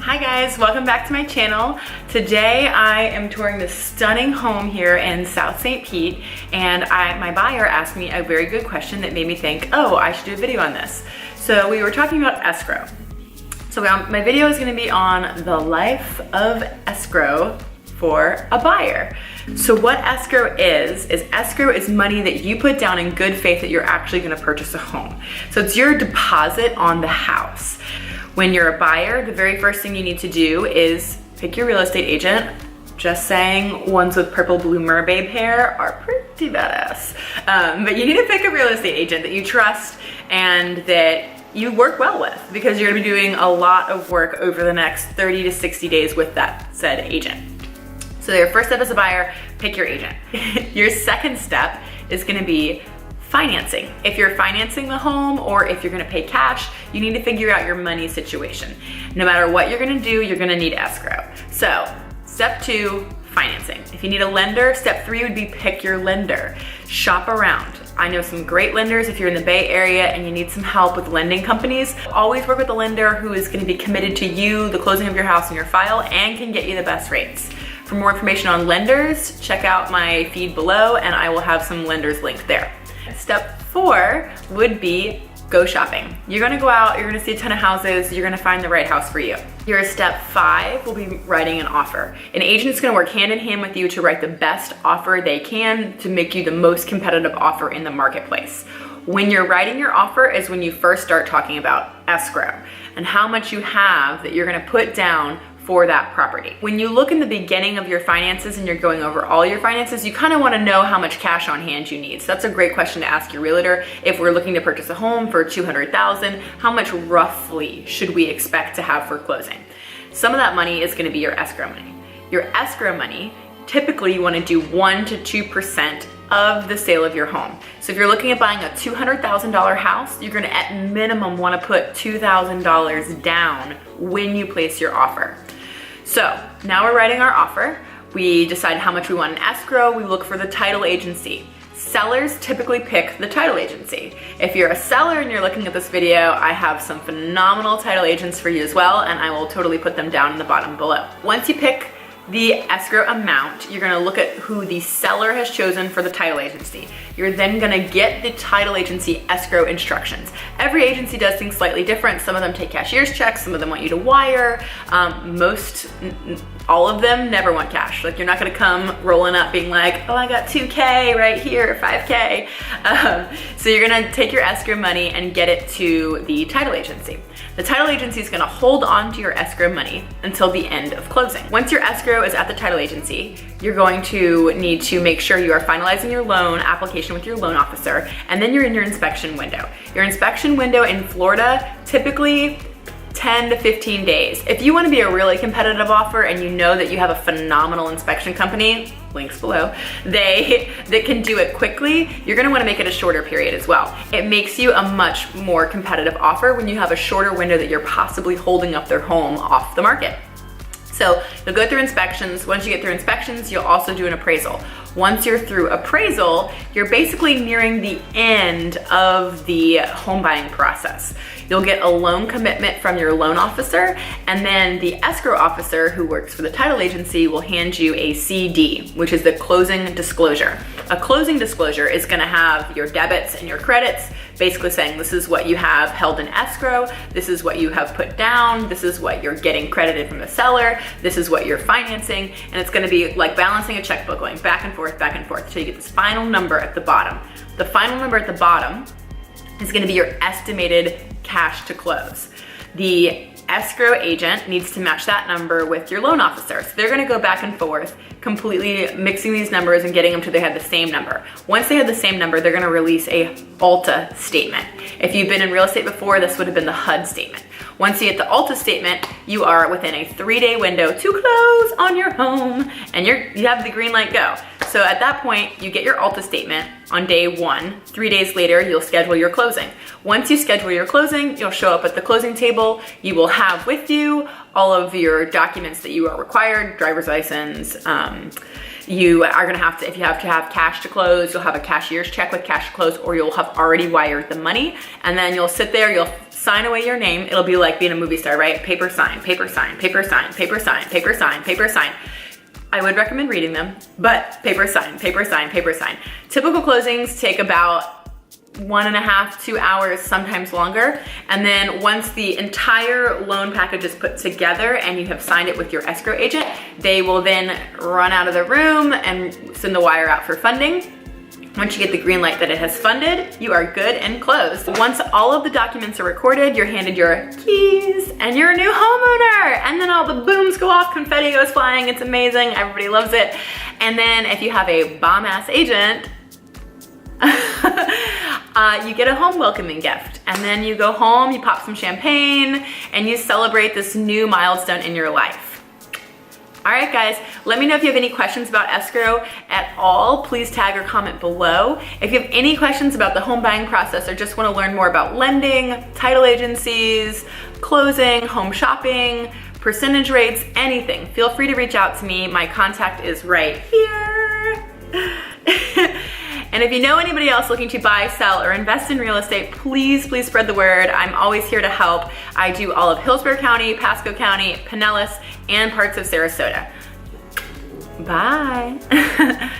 Hi guys, welcome back to my channel. Today I am touring this stunning home here in South St. Pete, and my buyer asked me a very good question that made me think, oh, I should do a video on this. So we were talking about escrow. So my video is gonna be on the life of escrow for a buyer. So what escrow is escrow is money that you put down in good faith that you're actually gonna purchase a home. So it's your deposit on the house. When you're a buyer, the very first thing you need to do is pick your real estate agent. Just saying, ones with purple blue mermaid hair are pretty badass. But you need to pick a real estate agent that you trust and that you work well with, because you're gonna be doing a lot of work over the next 30 to 60 days with that said agent. So your first step as a buyer, pick your agent. Your second step is gonna be financing. If you're financing the home or if you're gonna pay cash, you need to figure out your money situation. No matter what you're gonna do, you're gonna need escrow. So step 2, financing. If you need a lender, step 3 would be pick your lender. Shop around. I know some great lenders if you're in the Bay Area and you need some help with lending companies. Always work with a lender who is gonna be committed to you, the closing of your house and your file, and can get you the best rates. For more information on lenders, check out my feed below and I will have some lenders linked there. Step 4 would be go shopping. You're gonna go out, you're gonna see a ton of houses, you're gonna find the right house for you. Your step 5 will be writing an offer. An agent's gonna work hand in hand with you to write the best offer they can to make you the most competitive offer in the marketplace. When you're writing your offer is when you first start talking about escrow and how much you have that you're gonna put down for that property. When you look in the beginning of your finances and you're going over all your finances, you kind of want to know how much cash on hand you need. So that's a great question to ask your realtor. If we're looking to purchase a home for $200,000, how much roughly should we expect to have for closing? Some of that money is going to be your escrow money. Your escrow money, typically you want to do 1 to 2% of the sale of your home. So if you're looking at buying a $200,000 house, you're going to at minimum want to put $2,000 down when you place your offer. So now we're writing our offer. We decide how much we want in escrow. We look for the title agency. Sellers typically pick the title agency. If you're a seller and you're looking at this video, I have some phenomenal title agents for you as well, and I will totally put them down in the bottom below. Once you pick the escrow amount, you're gonna look at who the seller has chosen for the title agency. You're then gonna get the title agency escrow instructions. Every agency does things slightly different. Some of them take cashier's checks, some of them want you to wire. All of them never want cash. Like, you're not gonna come rolling up being like, oh, I got 2K right here, 5K. So you're gonna take your escrow money and get it to the title agency. The title agency is gonna hold on to your escrow money until the end of closing. Once your escrow is at the title agency, you're going to need to make sure you are finalizing your loan application with your loan officer, and then you're in your inspection window. Your inspection window in Florida, typically 10 to 15 days. If you want to be a really competitive offer and you know that you have a phenomenal inspection company, links below, that can do it quickly, you're going to want to make it a shorter period as well. It makes you a much more competitive offer when you have a shorter window that you're possibly holding up their home off the market. So you'll go through inspections. Once you get through inspections, you'll also do an appraisal. Once you're through appraisal, you're basically nearing the end of the home buying process. You'll get a loan commitment from your loan officer, and then the escrow officer who works for the title agency will hand you a CD, which is the closing disclosure. A closing disclosure is gonna have your debits and your credits, basically saying this is what you have held in escrow, this is what you have put down, this is what you're getting credited from the seller, this is what you're financing, and it's gonna be like balancing a checkbook, going back and forth until you get this final number at the bottom. The final number at the bottom is gonna be your estimated cash to close. The escrow agent needs to match that number with your loan officer. So they're gonna go back and forth, completely mixing these numbers and getting them to they have the same number. Once they have the same number, they're gonna release a ALTA statement. If you've been in real estate before, this would have been the HUD statement. Once you get the ALTA statement, you are within a 3-day window to close on your home, and you have the green light go. So at that point, you get your ALTA statement, on day 1. 3 days later, you'll schedule your closing. Once you schedule your closing, you'll show up at the closing table. You will have with you all of your documents that you are required, driver's license. You are gonna have to, if you have to have cash to close, you'll have a cashier's check with cash to close, or you'll have already wired the money. And then you'll sit there, you'll sign away your name. It'll be like being a movie star, right? Paper sign, paper sign, paper sign, paper sign, paper sign, paper sign. I would recommend reading them, but paper sign, paper sign, paper sign. Typical closings take about 1.5, 2 hours, sometimes longer. And then once the entire loan package is put together and you have signed it with your escrow agent, they will then run out of the room and send the wire out for funding. Once you get the green light that it has funded, you are good and closed. Once all of the documents are recorded, you're handed your keys and you're a new homeowner. And then all the booms go off, confetti goes flying. It's amazing, everybody loves it. And then if you have a bomb-ass agent, you get a home welcoming gift. And then you go home, you pop some champagne, and you celebrate this new milestone in your life. All right, guys, let me know if you have any questions about escrow at all. Please tag or comment below. If you have any questions about the home buying process or just want to learn more about lending, title agencies, closing, home shopping, percentage rates, anything, feel free to reach out to me. My contact is right here. And if you know anybody else looking to buy, sell, or invest in real estate, please spread the word. I'm always here to help. I do all of Hillsborough County, Pasco County, Pinellas, and parts of Sarasota. Bye.